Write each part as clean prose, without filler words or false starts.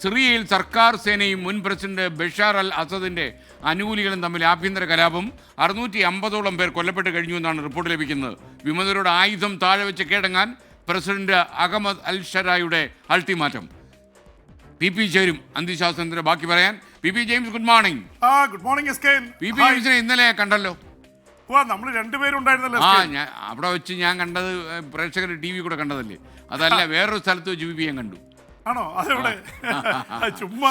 സിറിയയിൽ സർക്കാർ സേനയും മുൻ പ്രസിഡന്റ് ബഷാർ അൽ അസദിന്റെ അനുകൂലികളും തമ്മിൽ ആഭ്യന്തര കലാപം. 650ഓളം പേർ കൊല്ലപ്പെട്ട് കഴിഞ്ഞു എന്നാണ് റിപ്പോർട്ട് ലഭിക്കുന്നത്. വിമതരുടെ ആയുധം താഴെ വെച്ച് കീഴടങ്ങാൻ പ്രസിഡന്റ് അഹമ്മദ് അൽ ഷറായുടെ അൾട്ടിമാറ്റം. PP ചേരും അന്ത്യശാസനത്തിന്റെ ബാക്കി പറയാൻ. PP James, good morning. Good morning എസ്കേൻ. PP ജെയിംസിനെ ഇന്നലെ കണ്ടല്ലോ. നമ്മൾ രണ്ടുപേരും ഉണ്ടായിരുന്നല്ലോ. ഞാൻ അവിടെ വെച്ച് ഞാൻ കണ്ടത് പ്രേക്ഷകർ TV കൂടെ കണ്ടതല്ലേ, അതല്ല വേറൊരു സ്ഥലത്ത് വെച്ച് PP ഞാൻ കണ്ടു. ആണോ? അതെവിടെ? ചുമ്മാ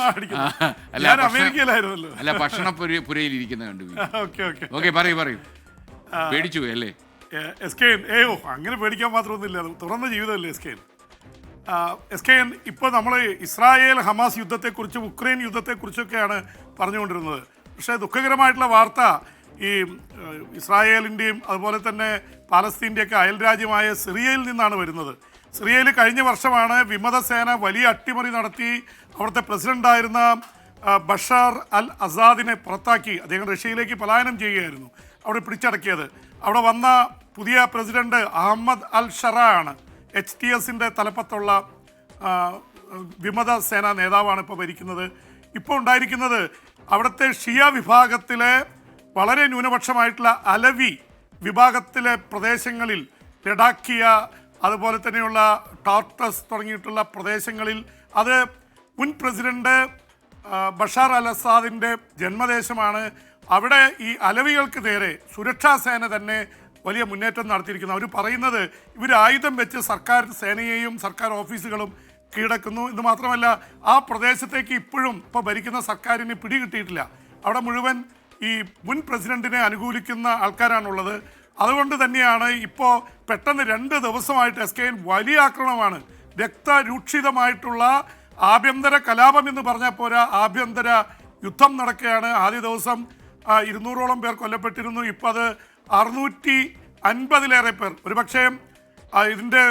അമേരിക്കയിലായിരുന്നല്ലോ. അല്ല, ഭക്ഷണപുരയിൽ ഇരിക്കുന്ന കണ്ടു. ഓക്കെ, പറയൂ. പേടിച്ചു പോയി അല്ലേ എസ്കേൻ? അങ്ങനെ പേടിക്കാൻ മാത്രമൊന്നുമില്ല, തുറന്ന ജീവിതമല്ലേ എസ്കേൻ. എസ്കേൻ, ഇപ്പോൾ നമ്മൾ ഇസ്രായേൽ ഹമാസ് യുദ്ധത്തെക്കുറിച്ചും ഉക്രൈൻ യുദ്ധത്തെക്കുറിച്ചൊക്കെയാണ് പറഞ്ഞുകൊണ്ടിരുന്നത്. പക്ഷേ ദുഃഖകരമായിട്ടുള്ള വാർത്ത ഈ ഇസ്രായേലിൻ്റെയും അതുപോലെ തന്നെ പാലസ്തീൻ്റെയൊക്കെ അയൽരാജ്യമായ സിറിയയിൽ നിന്നാണ് വരുന്നത്. സിറിയയിൽ കഴിഞ്ഞ വർഷമാണ് വിമതസേന വലിയ അട്ടിമറി നടത്തി അവിടുത്തെ പ്രസിഡൻ്റായിരുന്ന ബഷാർ അൽ അസാദിനെ പുറത്താക്കി. അദ്ദേഹം റഷ്യയിലേക്ക് പലായനം ചെയ്യുകയായിരുന്നു, അവിടെ പിടിച്ചടക്കിയത്. അവിടെ വന്ന പുതിയ പ്രസിഡന്റ് അഹമ്മദ് അൽ ഷറാ ആണ്. HTSൻ്റെ തലപ്പത്തുള്ള വിമത സേനാ നേതാവാണ് ഇപ്പോൾ ഭരിക്കുന്നത്. ഇപ്പോൾ ഉണ്ടായിരിക്കുന്നത് അവിടുത്തെ ഷിയ വിഭാഗത്തിലെ വളരെ ന്യൂനപക്ഷമായിട്ടുള്ള അലവി വിഭാഗത്തിലെ പ്രദേശങ്ങളിൽ, ലഡാക്കിയ അതുപോലെ തന്നെയുള്ള ടാർട്ടസ് തുടങ്ങിയിട്ടുള്ള പ്രദേശങ്ങളിൽ, അത് മുൻ പ്രസിഡന്റ് ബഷാർ അൽ അസാദിൻ്റെ ജന്മദേശമാണ്. അവിടെ ഈ അലവികൾക്ക് നേരെ സുരക്ഷാ സേന തന്നെ വലിയ മുന്നേറ്റം നടത്തിയിരിക്കുന്നു. അവർ പറയുന്നത് ഇവർ ആയുധം വെച്ച് സർക്കാർ സേനയെയും സർക്കാർ ഓഫീസുകളും കീഴടക്കുന്നു എന്ന് മാത്രമല്ല, ആ പ്രദേശത്തേക്ക് ഇപ്പോഴും ഇപ്പോൾ ഭരിക്കുന്ന സർക്കാരിന് പിടികിട്ടിയിട്ടില്ല. അവിടെ മുഴുവൻ ഈ മുൻ പ്രസിഡന്റിനെ അനുകൂലിക്കുന്ന ആൾക്കാരാണുള്ളത്. അതുകൊണ്ട് തന്നെയാണ് ഇപ്പോൾ പെട്ടെന്ന് 2 ദിവസമായിട്ട് എസ്കേൻ വലിയ ആക്രമണമാണ്. രക്തരൂക്ഷിതമായിട്ടുള്ള ആഭ്യന്തര കലാപം എന്ന് പറഞ്ഞാൽ പോരാ, ആഭ്യന്തര യുദ്ധം നടക്കുകയാണ്. ആദ്യ ദിവസം 200ഓളം പേർ കൊല്ലപ്പെട്ടിരുന്നു. ഇപ്പോൾ അത് 650-ലേറെ പേർ. ഒരുപക്ഷേ ഇതിൻ്റെ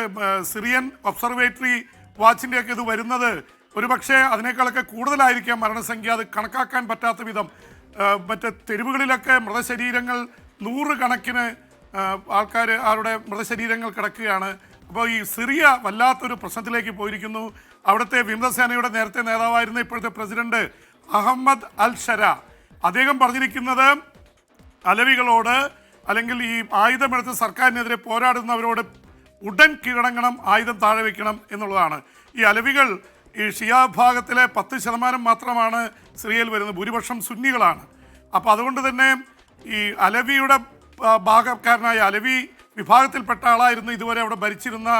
സിറിയൻ ഒബ്സർവേറ്ററി വാച്ചിൻ്റെയൊക്കെ ഇത് വരുന്നത് ഒരുപക്ഷെ അതിനേക്കാളൊക്കെ കൂടുതലായിരിക്കാം മരണസംഖ്യ. അത് കണക്കാക്കാൻ പറ്റാത്ത വിധം മറ്റ് തെരുവുകളിലൊക്കെ മൃതശരീരങ്ങൾ 100 കണക്കിന് ആൾക്കാർ അവരുടെ മൃതശരീരങ്ങൾ കിടക്കുകയാണ്. അപ്പോൾ ഈ സിറിയ വല്ലാത്തൊരു പ്രശ്നത്തിലേക്ക് പോയിരിക്കുന്നു. അവിടുത്തെ വിമതസേനയുടെ നേരത്തെ നേതാവായിരുന്ന ഇപ്പോഴത്തെ പ്രസിഡന്റ് അഹമ്മദ് അൽ ഷരാ, അദ്ദേഹം പറഞ്ഞിരിക്കുന്നത് അലവികളോട് അല്ലെങ്കിൽ ഈ ആയുധമെടുത്ത് സർക്കാരിനെതിരെ പോരാടുന്നവരോട് ഉടൻ കീഴടങ്ങണം, ആയുധം താഴെ വയ്ക്കണം എന്നുള്ളതാണ്. ഈ അലവികൾ ഈ ഷിയ വിഭാഗത്തിലെ 10% മാത്രമാണ് സിറിയയിൽ വരുന്നത്. ഭൂരിപക്ഷം സുന്നികളാണ്. അപ്പോൾ അതുകൊണ്ട് തന്നെ ഈ അലവിയുടെ ഭാഗക്കാരനായ അലവി വിഭാഗത്തിൽപ്പെട്ട ആളായിരുന്നു ഇതുവരെ അവിടെ ഭരിച്ചിരുന്ന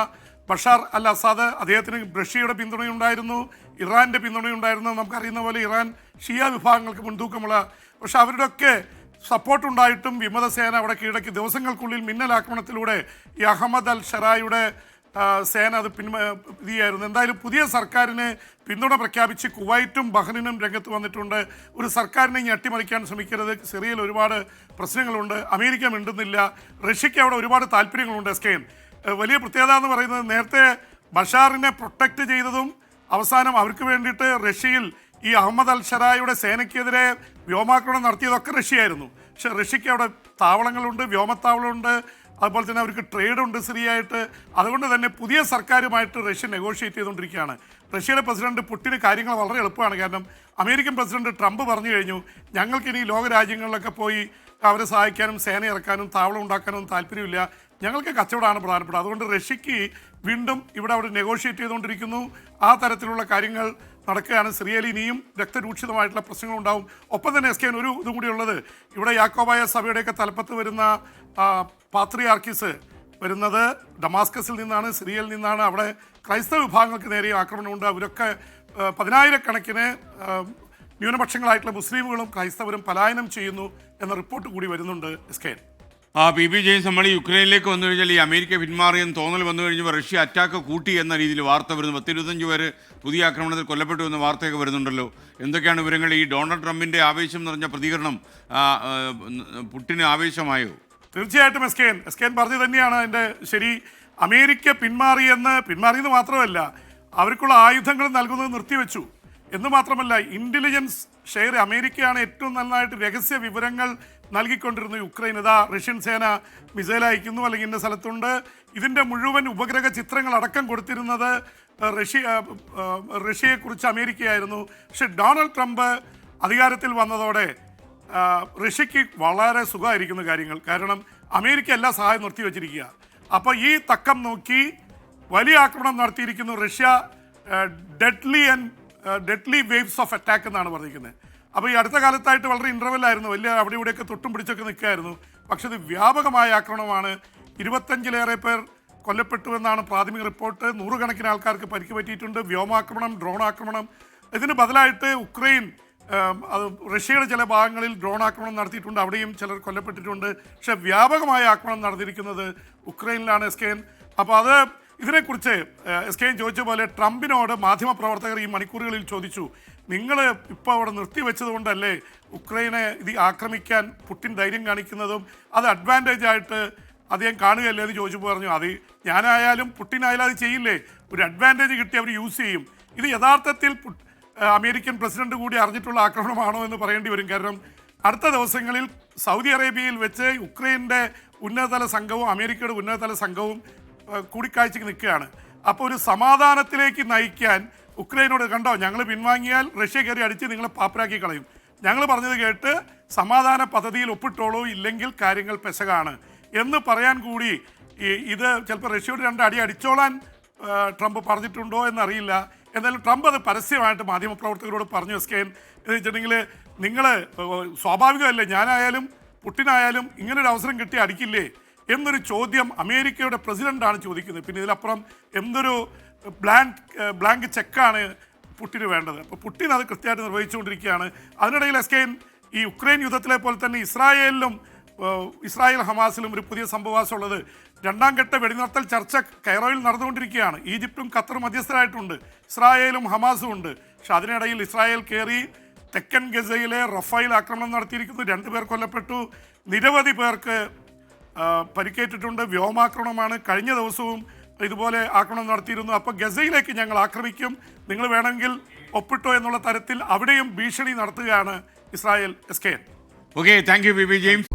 ബഷാർ അൽ അസാദ്. അദ്ദേഹത്തിന് റഷ്യയുടെ പിന്തുണയുണ്ടായിരുന്നു, ഇറാൻ്റെ പിന്തുണയുണ്ടായിരുന്നു. നമുക്കറിയുന്ന പോലെ ഇറാൻ ഷിയ വിഭാഗങ്ങൾക്ക് മുൻതൂക്കമുള്ള, പക്ഷെ അവരുടെയൊക്കെ സപ്പോർട്ടുണ്ടായിട്ടും വിമതസേന അവിടെ കീഴടക്കി. ദിവസങ്ങൾക്കുള്ളിൽ മിന്നലാക്രമണത്തിലൂടെ ഈ അഹമ്മദ് അൽ ഷറായുടെ സേന അത് ചെയ്യായിരുന്നു. എന്തായാലും പുതിയ സർക്കാരിന് പിന്തുണ പ്രഖ്യാപിച്ച് കുവൈറ്റും ബഹ്റിനും രംഗത്ത് വന്നിട്ടുണ്ട്. ഒരു സർക്കാരിനെ ഇനി അട്ടിമറിക്കാൻ ശ്രമിക്കരുത്, സിറിയയിൽ ഒരുപാട് പ്രശ്നങ്ങളുണ്ട്, അമേരിക്ക മിണ്ടുന്നില്ല, റഷ്യയ്ക്ക് അവിടെ ഒരുപാട് താല്പര്യങ്ങളുണ്ട്. എസ്കേൻ, വലിയ പ്രത്യേകത എന്ന് പറയുന്നത് നേരത്തെ ബഷാറിനെ പ്രൊട്ടക്റ്റ് ചെയ്തതും അവസാനം അവർക്ക് വേണ്ടിയിട്ട് റഷ്യയിൽ ഈ അഹമ്മദ് അൽ ഷറായുടെ സേനയ്ക്കെതിരെ വ്യോമാക്രമണം നടത്തിയതൊക്കെ റഷ്യയായിരുന്നു. പക്ഷെ റഷ്യയ്ക്ക് അവിടെ താവളങ്ങളുണ്ട്, വ്യോമത്താവളമുണ്ട്, അതുപോലെ തന്നെ അവർക്ക് ട്രേഡുണ്ട് സിറിയയായിട്ട്. അതുകൊണ്ട് തന്നെ പുതിയ സർക്കാരുമായിട്ട് റഷ്യ നെഗോഷിയേറ്റ് ചെയ്തുകൊണ്ടിരിക്കുകയാണ്. റഷ്യയുടെ പ്രസിഡന്റ് പുടിന് കാര്യങ്ങൾ വളരെ എളുപ്പമാണ്. കാരണം അമേരിക്കൻ പ്രസിഡന്റ് ട്രംപ് പറഞ്ഞു കഴിഞ്ഞു, ഞങ്ങൾക്കിനി ലോകരാജ്യങ്ങളിലൊക്കെ പോയി അവരെ സഹായിക്കാനും സേന ഇറക്കാനും താവളം ഉണ്ടാക്കാനും താല്പര്യമില്ല, ഞങ്ങൾക്ക് കച്ചവടമാണ് പ്രധാനപ്പെട്ടത്. അതുകൊണ്ട് റഷ്യക്ക് വീണ്ടും ഇവിടെ അവർ നെഗോഷിയേറ്റ് ചെയ്തുകൊണ്ടിരിക്കുന്നു. ആ തരത്തിലുള്ള കാര്യങ്ങൾ നടക്കുകയാണ്. സിറിയയിൽ ഇനിയും രക്തരൂക്ഷിതമായിട്ടുള്ള പ്രശ്നങ്ങളുണ്ടാവും. ഒപ്പം തന്നെ എസ്കേൻ ഒരു ഇതും കൂടിയുള്ളത്, ഇവിടെ യാക്കോബായ സഭയുടെയൊക്കെ തലപ്പത്ത് വരുന്ന പാത്രിയാർക്കീസ് വരുന്നത് ഡമാസ്കസിൽ നിന്നാണ്, സിറിയയിൽ നിന്നാണ്. അവിടെ ക്രൈസ്തവ വിഭാഗങ്ങൾക്ക് നേരെ ആക്രമണമുണ്ട്. അവരൊക്കെ 10,000-കണക്കിന് ന്യൂനപക്ഷങ്ങളായിട്ടുള്ള മുസ്ലിമുകളും ക്രൈസ്തവരും പലായനം ചെയ്യുന്നു എന്ന റിപ്പോർട്ട് കൂടി വരുന്നുണ്ട്. എസ്കേൻ, PP ജെയിംസ്, നമ്മൾ ഈ യുക്രൈനിലേക്ക് വന്നു കഴിഞ്ഞാൽ ഈ അമേരിക്ക പിന്മാറിയെന്ന് തോന്നൽ വന്നു കഴിഞ്ഞപ്പോൾ റഷ്യ അറ്റാക്ക് കൂട്ടി എന്ന രീതിയിൽ വാർത്ത വരുന്നു. 10-25 പേര് പുതിയ ആക്രമണത്തിൽ കൊല്ലപ്പെട്ടു എന്ന വാർത്തയൊക്കെ വരുന്നുണ്ടല്ലോ. എന്തൊക്കെയാണ് വിവരങ്ങൾ? ഈ ഡൊണാൾഡ് ട്രംപിൻ്റെ ആവേശം നിറഞ്ഞ പ്രതികരണം പുടിന് ആവേശമായോ? തീർച്ചയായിട്ടും എസ്കേൻ പറഞ്ഞു തന്നെയാണ് അതിൻ്റെ ശരി. അമേരിക്ക പിന്മാറിയെന്ന് മാത്രമല്ല, അവർക്കുള്ള ആയുധങ്ങൾ നൽകുന്നത് നിർത്തിവെച്ചു. എന്ന് മാത്രമല്ല ഇന്റലിജൻസ് ഷെയർ അമേരിക്കയാണ് ഏറ്റവും നന്നായിട്ട് രഹസ്യ വിവരങ്ങൾ നൽകിക്കൊണ്ടിരുന്നു യുക്രൈൻ. ഇതാ റഷ്യൻ സേന മിസൈൽ അയക്കുന്നു, അല്ലെങ്കിൽ ഇന്ന സ്ഥലത്തുണ്ട്. ഇതിൻ്റെ മുഴുവൻ ഉപഗ്രഹ ചിത്രങ്ങൾ അടക്കം കൊടുത്തിരുന്നത് റഷ്യയെക്കുറിച്ച് അമേരിക്കയായിരുന്നു. പക്ഷെ ഡൊണാൾഡ് ട്രംപ് അധികാരത്തിൽ വന്നതോടെ റഷ്യക്ക് വളരെ സുഖമായിരിക്കുന്ന കാര്യങ്ങൾ. കാരണം അമേരിക്ക എല്ലാ സഹായം നിർത്തിവെച്ചിരിക്കുക. അപ്പോൾ ഈ തക്കം നോക്കി വലിയ ആക്രമണം നടത്തിയിരിക്കുന്നു Russia. Deadly waves of attack എന്നാണ് പറഞ്ഞിരിക്കുന്നത്. അപ്പോൾ ഈ അടുത്ത കാലത്തായിട്ട് വളരെ ഇൻ്റർവെല്ലായിരുന്നു, വലിയ അവിടെ ഇവിടെയൊക്കെ തൊട്ടും പിടിച്ചൊക്കെ നിൽക്കുകയായിരുന്നു. പക്ഷെ ഇത് വ്യാപകമായ ആക്രമണമാണ്. 25-ലേറെ പേർ കൊല്ലപ്പെട്ടു എന്നാണ് പ്രാഥമിക റിപ്പോർട്ട്. 100 കണക്കിന് ആൾക്കാർക്ക് പരിക്ക് പറ്റിയിട്ടുണ്ട്. വ്യോമാക്രമണം, ഡ്രോൺ ആക്രമണം. ഇതിന് ബദലായിട്ട് ഉക്രൈൻ റഷ്യയുടെ ചില ഭാഗങ്ങളിൽ ഡ്രോൺ ആക്രമണം നടത്തിയിട്ടുണ്ട്, അവിടെയും ചിലർ കൊല്ലപ്പെട്ടിട്ടുണ്ട്. പക്ഷെ വ്യാപകമായ ആക്രമണം നടന്നിരിക്കുന്നത് ഉക്രൈനിലാണ് എസ്കേൻ. അപ്പോൾ ഇതിനെക്കുറിച്ച് എസ്കേൻ ചോദിച്ച പോലെ ട്രംപിനോട് മാധ്യമപ്രവർത്തകർ ഈ മണിക്കൂറുകളിൽ ചോദിച്ചു, നിങ്ങൾ ഇപ്പോൾ അവിടെ നിർത്തിവെച്ചതുകൊണ്ടല്ലേ ഉക്രൈനെ ഇത് ആക്രമിക്കാൻ പുടിൻ ധൈര്യം കാണിക്കുന്നതും അത് അഡ്വാൻറ്റേജ് ആയിട്ട് അദ്ദേഹം കാണുകയല്ലേ എന്ന് ചോദിച്ചു പറഞ്ഞു. അത് ഞാനായാലും പുടിനായാലും അത് ചെയ്യില്ലേ, ഒരു അഡ്വാൻറ്റേജ് കിട്ടി അവർ യൂസ് ചെയ്യും. ഇത് യഥാർത്ഥത്തിൽ അമേരിക്കൻ പ്രസിഡന്റ് കൂടി അറിഞ്ഞിട്ടുള്ള ആക്രമണമാണോ എന്ന് പറയേണ്ടി വരും. കാരണം അടുത്ത ദിവസങ്ങളിൽ സൗദി അറേബ്യയിൽ വെച്ച് യുക്രൈൻ്റെ ഉന്നതതല സംഘവും അമേരിക്കയുടെ ഉന്നതതല സംഘവും കൂടിക്കാഴ്ചയ്ക്ക് നിൽക്കുകയാണ്. അപ്പോൾ ഒരു സമാധാനത്തിലേക്ക് നയിക്കാൻ ഉക്രൈനോട്, കണ്ടോ ഞങ്ങൾ പിൻവാങ്ങിയാൽ റഷ്യ കയറി അടിച്ച് നിങ്ങളെ പാപ്പരാക്കി കളയും, ഞങ്ങൾ പറഞ്ഞത് കേട്ട് സമാധാന പദ്ധതിയിൽ ഒപ്പിട്ടോളൂ, ഇല്ലെങ്കിൽ കാര്യങ്ങൾ പെശകാണ് എന്ന് പറയാൻ കൂടി ഇത് ചിലപ്പോൾ റഷ്യയോട് 2 അടി അടിച്ചോളാൻ ട്രംപ് പറഞ്ഞിട്ടുണ്ടോ എന്നറിയില്ല. എന്നാലും ട്രംപ് അത് പരസ്യമായിട്ട് മാധ്യമപ്രവർത്തകരോട് പറഞ്ഞു. എസ്കേൻ എന്ന് വെച്ചിട്ടുണ്ടെങ്കിൽ നിങ്ങൾ സ്വാഭാവികമല്ലേ, ഞാനായാലും പുടിനായാലും ഇങ്ങനൊരു അവസരം കിട്ടി അടിക്കില്ലേ എന്നൊരു ചോദ്യം അമേരിക്കയുടെ പ്രസിഡന്റാണ് ചോദിക്കുന്നത്. പിന്നെ ഇതിലപ്പുറം എന്തൊരു ബ്ലാങ്ക് ചെക്കാണ് പുടിന് വേണ്ടത്. അപ്പോൾ പുടിൻ അത് കൃത്യമായിട്ട് നിർവഹിച്ചുകൊണ്ടിരിക്കുകയാണ്. അതിനിടയിൽ എസ്കേൻ ഈ യുക്രൈൻ യുദ്ധത്തിലെ പോലെ തന്നെ ഇസ്രായേൽ ഹമാസിലും ഒരു പുതിയ സംഭവവാസമുള്ളത്. 2ാം ഘട്ട വെടിനിർത്തൽ ചർച്ച കൈറോയിൽ നടന്നുകൊണ്ടിരിക്കുകയാണ്. ഈജിപ്തും ഖത്തറും മധ്യസ്ഥരായിട്ടുണ്ട്, ഇസ്രായേലും ഹമാസും ഉണ്ട്. പക്ഷെ അതിനിടയിൽ ഇസ്രായേൽ കയറി തെക്കൻ ഗസയിലെ റഫായിൽ ആക്രമണം നടത്തിയിരിക്കുന്നു. 2 പേർ കൊല്ലപ്പെട്ടു, നിരവധി പേർക്ക് പരിക്കേറ്റിട്ടുണ്ട്. വ്യോമാക്രമണമാണ്. കഴിഞ്ഞ ദിവസവും ഇതുപോലെ ആക്രമണം നടത്തിയിരുന്നു. അപ്പോൾ ഗസയിലേക്ക് ഞങ്ങൾ ആക്രമിക്കും, നിങ്ങൾ വേണമെങ്കിൽ ഒപ്പിട്ടോ എന്നുള്ള തരത്തിൽ അവിടെയും ഭീഷണി നടത്തുകയാണ് ഇസ്രായേൽ. എസ്കേൻ. ഓക്കെ, താങ്ക് യു വി ജെയിംസ്.